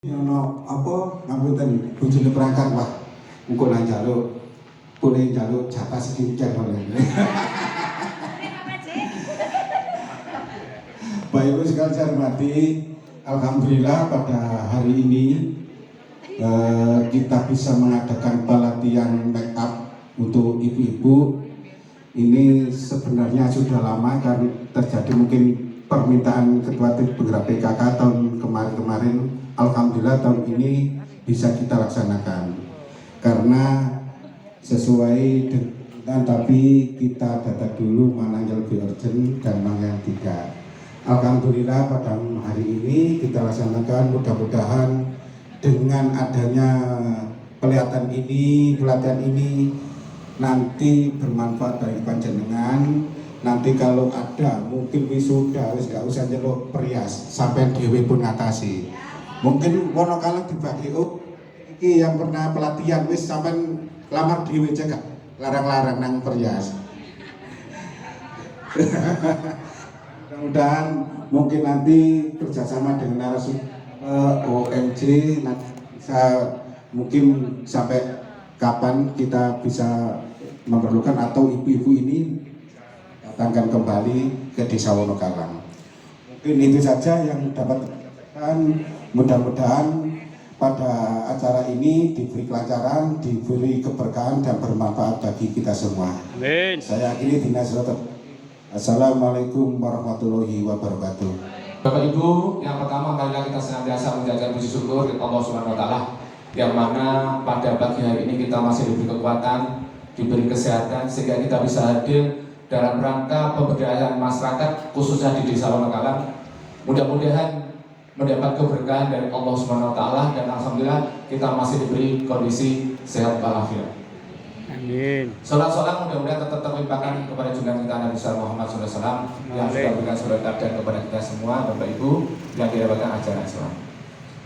Ono apa ngapunten bojone perangkat wah engko nang njaluk boleh njaluk jatah sedikit oleh. Bapak Ibu sekalian saya hormati, alhamdulillah pada hari ini kita bisa mengadakan pelatihan make up untuk ibu-ibu. Ini sebenarnya sudah lama karena terjadi mungkin permintaan ketua tim penggerak PKK tahun kemarin-kemarin. Alhamdulillah tahun ini bisa kita laksanakan karena sesuai dengan, tapi kita data dulu mana yang lebih urgent dan mana yang tidak. Alhamdulillah pada hari ini kita laksanakan, mudah-mudahan dengan adanya pelatihan ini nanti bermanfaat bagi panjenengan. Nanti kalau ada mungkin wisuda wis gak usah nyeluk perias sampai dhewe pun ngatasi. Mungkin wono kalah dibagi iki yang pernah pelatihan wis sampean lamar dhewe cekak larang-larang nang perias. Mudah-mudahan mungkin nanti kerjasama dengan narasumber OMJ nanti bisa mungkin sampai kapan kita bisa memerlukan atau ibu-ibu ini datangkan kembali ke Desa Wonokalang. Mungkin itu saja yang dapat disampaikan. Mudah-mudahan pada acara ini diberi kelancaran, diberi keberkahan dan bermanfaat bagi kita semua. Amin. Saya akhiri dinas. Assalamualaikum warahmatullahi wabarakatuh. Bapak Ibu, yang pertama marilah kita senantiasa menjaga puji syukur kepada Allah Subhanahu wa taala yang mana pada pagi hari ini kita masih diberi kekuatan, diberi kesehatan sehingga kita bisa hadir dalam rangka pemberdayaan masyarakat khususnya di Desa Wonokalang. Mudah-mudahan mendapat keberkahan dari Allah Subhanahu wa taala dan alhamdulillah kita masih diberi kondisi sehat walafiat. Amin. Salam mudah-mudahan tetap terlimpahkan kepada junjungan kita Nabi Muhammad SAW yang sudah berikan surat dan kepada kita semua Bapak Ibu yang didapatkan ajaran Islam.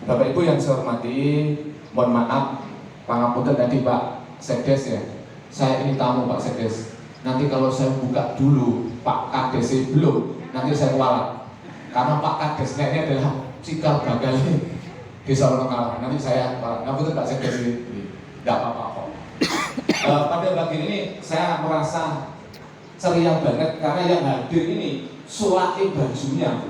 Bapak Ibu yang saya hormati, mohon maaf pangapunten tadi Pak Sekdes ya. Saya ini tamu Pak Sekdes. Nanti kalau saya buka dulu Pak Kades belum, nanti saya kualat. Karena Pak Kades ini adalah cikal bakal Desa Wonokalang. Nanti saya kualat. Ngapunten Pak Sekdes ini. Tidak apa-apa kok. Pada pagi ini saya merasa ceria banget karena yang hadir ini sulake bajunya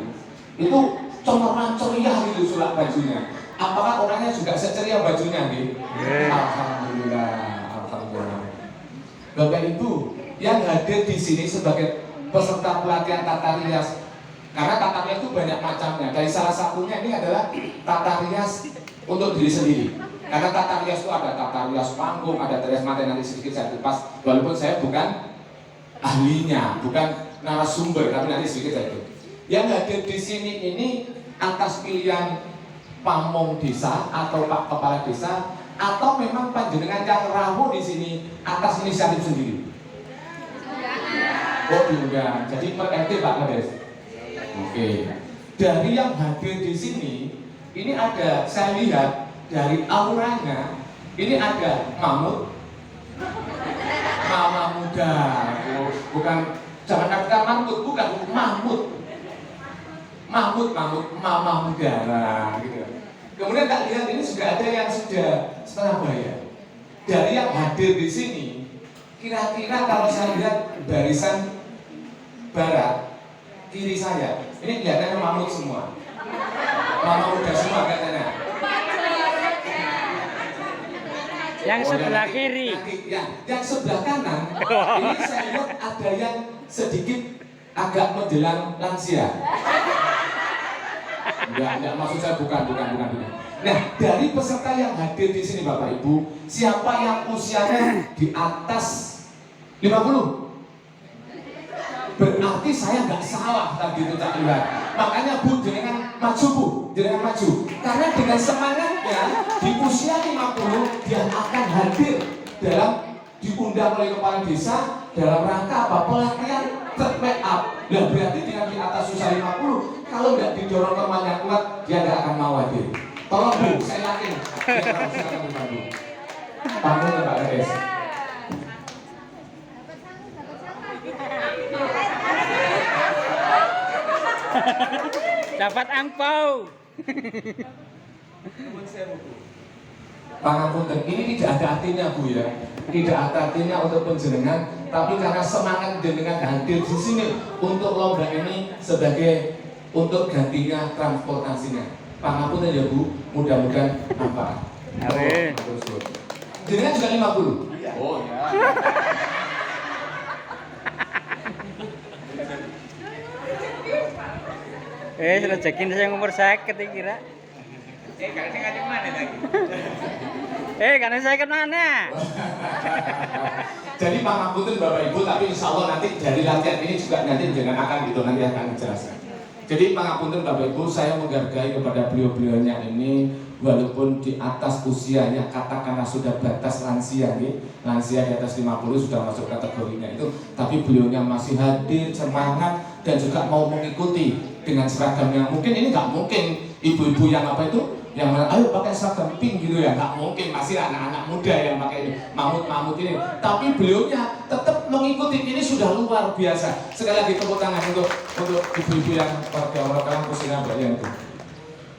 itu cemerlang ceria gitu sulak bajunya. Apakah orangnya juga seceria bajunya gitu? Alhamdulillah, alhamdulillah. Bapak Ibu yang hadir di sini sebagai peserta pelatihan tata rias, karena tata rias itu banyak macamnya. Dari salah satunya ini adalah tata rias untuk diri sendiri. Karena tata rias itu ada tata rias panggung, ada tata rias materi, nanti sedikit saya kupas. Walaupun saya bukan ahlinya, bukan narasumber, tapi nanti sedikit saya itu. Yang hadir di sini ini atas pilihan pamong desa atau Pak Kepala Desa, atau memang panjenengan yang rawuh di sini atas inisiatif sendiri. Oh diundang, jadi per RT Pak Kades. Oke. Dari yang hadir di sini, ini ada saya lihat. Dari auranya ini ada mamut, mama muda, bukan jangan katakan mamut, bukan mamut, mama muda, nah, gitu. Kemudian tak lihat ini juga ada yang sudah setengah bayar. Dari yang hadir di sini, kira-kira kalau saya lihat barisan barat kiri saya, ini kelihatannya mamut semua, mama muda semua katanya. Yang sebelah kiri, yang sebelah kanan, ini saya lihat ada yang sedikit agak menjelang lansia. Enggak, maksud saya bukan. Nah, dari peserta yang hadir di sini Bapak Ibu, siapa yang usianya di atas 50? Berarti saya nggak salah tadi itu tak lihat. Makanya Bu, jenengan maju Bu, jenengan maju. Karena dengan semangatnya di usia 50 dia akan hadir dalam diundang oleh kepala desa dalam rangka apa? Pelatihan make up. Nah berarti dengan di atas usia 50 kalau nggak didorong temannya kuat dia nggak akan mau hadir. Tolong Bu, saya yakin dia harus akan dibantu. Panggung Pak Kades. dapat angpau. Pangapunten, ini tidak ada artinya Bu ya, tidak ada artinya untuk penjenengan, tapi karena semangat jenengan hadir di sini untuk lomba ini sebagai untuk gantinya transportasinya. Pangapunten ya Bu, mudah-mudahan manfaat. Amin. Jenengan juga 50? Oh ya. Sudah cekin saya umur sakit kira. Karena saya ke mana? Jadi pangapunten Bapak Ibu, tapi insya Allah nanti dari latihan ini juga nanti jangan akan gitu, nanti akan dijelaskan. Jadi pangapunten Bapak Ibu, saya menghargai kepada beliau-beliaunya ini, walaupun di atas usianya katakanlah sudah batas lansia nih, lansia di atas 50 sudah masuk kategorinya itu, tapi beliaunya masih hadir, semangat, dan juga mau mengikuti dengan seragam yang mungkin ini nggak mungkin ibu-ibu yang apa itu yang ayo pakai seragam pink gitu ya, nggak mungkin, masih anak-anak muda yang pakai mamut-mamut ini, tapi beliaunya tetap mengikuti. Ini sudah luar biasa. Sekali lagi tepuk tangan untuk ibu-ibu yang warga khususnya bagian itu.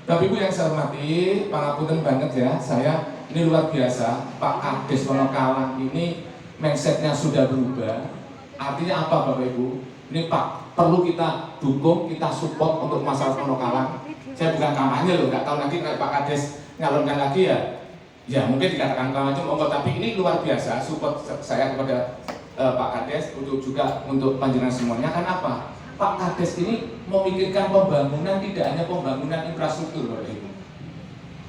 Bapak Ibu yang saya hormati, pangapunten banget ya, saya ini luar biasa. Pak Kades Wonokalang ini mindsetnya sudah berubah. Artinya apa Bapak Ibu? Ini Pak, perlu kita dukung, kita support untuk masalah Wonokalang. Saya bukan kampanye loh, nggak tahu nanti Pak Kades nyalonkan lagi ya. Ya mungkin dikatakan kampanye, tapi ini luar biasa support saya kepada Pak Kades untuk juga untuk panjenengan semuanya. Kan apa? Pak Kades ini memikirkan pembangunan, tidak hanya pembangunan infrastruktur Bapak Ibu.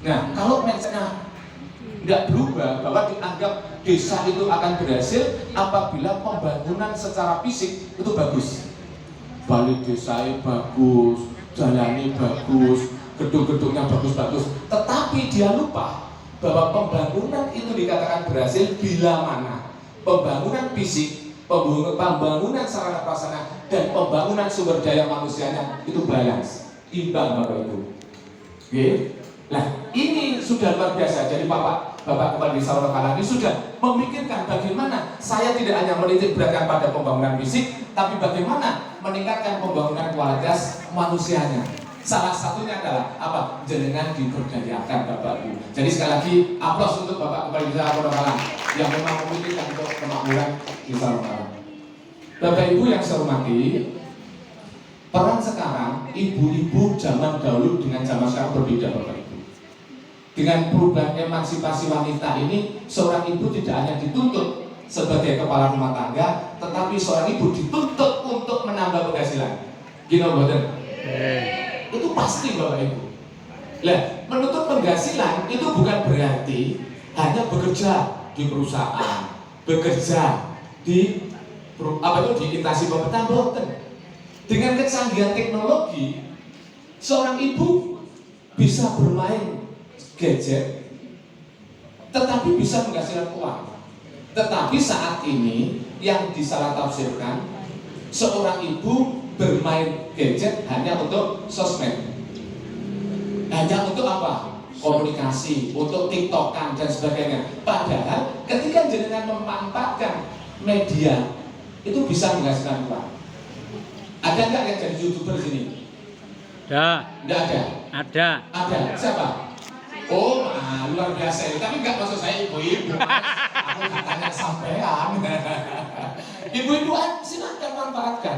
Nah kalau mindsetnya nggak berubah bahwa dianggap desa itu akan berhasil apabila pembangunan secara fisik itu bagus, balik desanya bagus, jalannya bagus, gedung-gedungnya bagus-bagus, tetapi dia lupa bahwa pembangunan itu dikatakan berhasil bila mana pembangunan fisik, pembangunan sarana prasarana, dan pembangunan sumber daya manusianya itu balance, imbang Bapak Ibu. Oke? Nah ini sudah luar biasa. Jadi Bapak Kepala Desa Wonokalang ini sudah memikirkan bagaimana saya tidak hanya menitik beratkan pada pembangunan fisik, tapi bagaimana meningkatkan pembangunan kualitas manusianya. Salah satunya adalah apa? Jenengan diberdayakan Bapak Ibu. Jadi sekali lagi aplaus untuk Bapak Kepala Desa Wonokalang yang memang memikirkan untuk kemakmuran Desa Wonokalang. Bapak Ibu yang saya hormati, peran sekarang ibu-ibu zaman dahulu dengan zaman sekarang berbeda Bapak Ibu. Dengan perubahan emansipasi wanita ini, seorang ibu tidak hanya dituntut sebagai kepala rumah tangga, tetapi seorang ibu dituntut untuk menambah penghasilan. Gini boten? Itu pasti Bapak Ibu. Nah, menuntut penghasilan itu bukan berarti hanya bekerja di perusahaan, bekerja di instansi pemerintah, boten. Dengan kecanggihan teknologi, seorang ibu bisa bermain gadget, tetapi bisa menghasilkan uang. Tetapi saat ini yang disalah tafsirkan, seorang ibu bermain gadget hanya untuk sosmed, hanya untuk apa? Komunikasi, untuk tiktokan dan sebagainya. Padahal ketika jenengan memanfaatkan media itu bisa menghasilkan uang. Ada nggak yang jadi YouTuber di sini? Ada. Nggak ada. Ada. Ada. Siapa? Oh, luar biasa ini. Tapi nggak maksud saya ibu-ibu. Aku tanya sampean. Ibu-ibu silakan manfaatkan.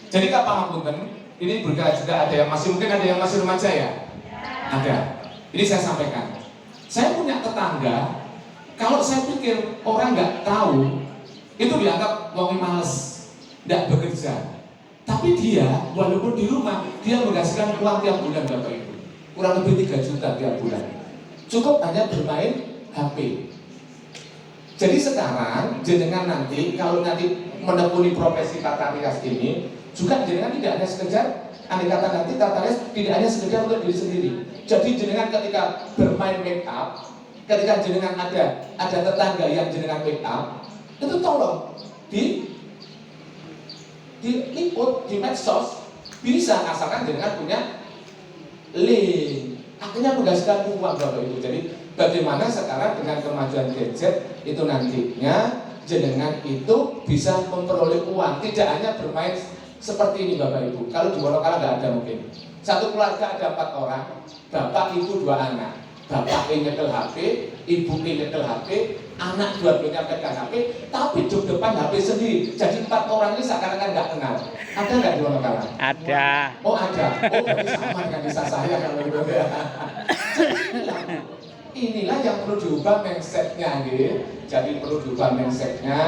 Jadi pangapunten, ini berkala juga ada yang masih mungkin ada yang masih remaja ya. Ada. Ini saya sampaikan. Saya punya tetangga. Kalau saya pikir orang nggak tahu, itu dianggap wong males, nggak bekerja. Tapi dia, walaupun di rumah, dia menghasilkan uang tiap bulan Bapak Ibu. Kurang lebih 3 juta tiap bulan. Cukup hanya bermain HP. Jadi sekarang jenengan nanti kalau nanti menekuni profesi tata rias ini, juga jenengan tidak hanya sekedar, andai kata nanti tata rias tidak hanya sekedar untuk diri sendiri. Jadi jenengan ketika bermain make up, ketika jenengan ada tetangga yang jenengan make up, itu tolong diliput di medsos, bisa asalkan jenengan punya link, akhirnya menghasilkan uang Bapak Ibu. Jadi bagaimana sekarang dengan kemajuan gadget itu nantinya jenengan itu bisa memperoleh uang, tidak hanya bermain seperti ini Bapak Ibu. Kalau di Wonokalang nggak ada mungkin. Satu keluarga ada 4 orang, bapak, ibu, 2 anak. bapak nyetel HP, ibu nyetel HP, anak dua-duanya pegang HP, tapi di depan HP sendiri. Jadi 4 orang ini seakan-akan nggak kenal. Ada nggak di Wonokala? Ada. Oh ada. Oh berarti sama dengan kisah saya kalau gitu. Inilah yang perlu diubah mindsetnya, gitu. Jadi perlu diubah mindsetnya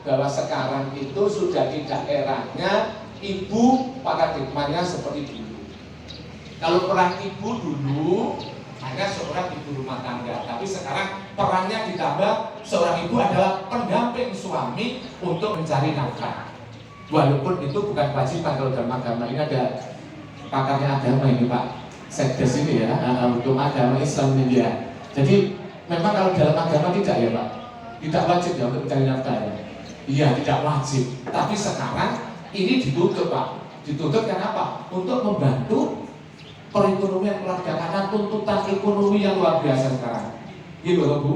bahwa sekarang itu sudah tidak eranya ibu paradigmanya seperti dulu. Kalau peran ibu dulu hanya seorang ibu rumah tangga, tapi sekarang perannya ditambah, seorang ibu adalah pendamping suami untuk mencari nafkah. Walaupun itu bukan kewajiban kalau dalam agama ini ada pakarnya agama ini Pak Sekdes ini ya, untuk agama Islam ini ya. Jadi memang kalau dalam agama tidak ya Pak, tidak wajib ya untuk mencari nafkah ya. Iya tidak wajib, tapi sekarang ini ditutup Pak. Ditutup karena apa? Untuk membantu perekonomian keluarga karena tuntutan ekonomi yang luar biasa sekarang. Gitu loh Bu.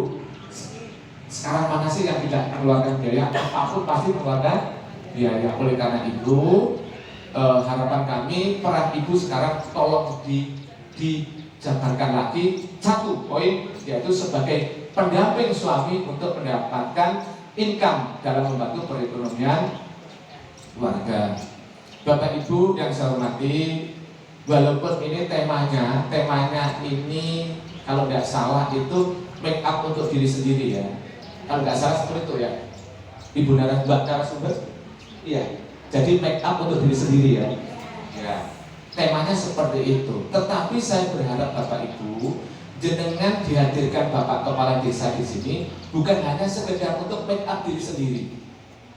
Sekarang mana sih yang tidak mengeluarkan biaya? Apapun pasti mengeluarkan biaya. Oleh karena itu harapan kami peran ibu sekarang tolong dijabarkan lagi satu poin, yaitu sebagai pendamping suami untuk mendapatkan income dalam membantu perekonomian keluarga. Bapak Ibu yang saya hormati, walaupun ini temanya ini kalau tidak salah itu make up untuk diri sendiri ya. Kalau nggak salah seperti itu ya, Ibu narasumber. Iya. Jadi make up untuk diri sendiri ya. Ya. Temanya seperti itu. Tetapi saya berharap Bapak Ibu, jenengan dihadirkan Bapak Kepala Desa di sini bukan hanya sekedar untuk make up diri sendiri,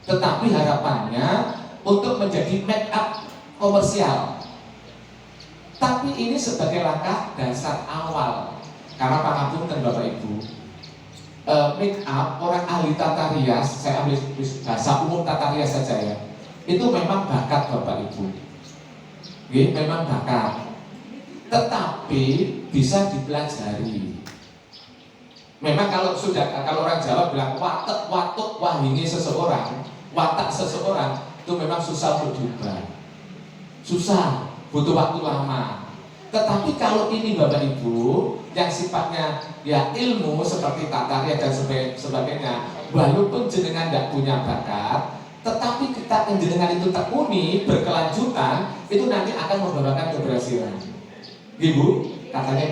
tetapi harapannya untuk menjadi make up komersial. Tapi ini sebagai langkah dasar awal. Karena pangapunten Bapak Ibu, make up orang ahli tata rias, saya ambil bahasa umum tata rias saja ya, itu memang bakat Bapak Ibu. Memang bakat, tetapi bisa dipelajari. Memang kalau orang Jawa bilang watak wahini seseorang, watak seseorang itu memang susah untuk diubah, susah, butuh waktu lama. Tetapi kalau ini Bapak Ibu yang sifatnya ya ilmu seperti tata rias dan sebagainya, walaupun jenengan tidak punya bakat, tetapi kita jenengan itu tekuni berkelanjutan, itu nanti akan membawakan keberhasilan. Ibu katanya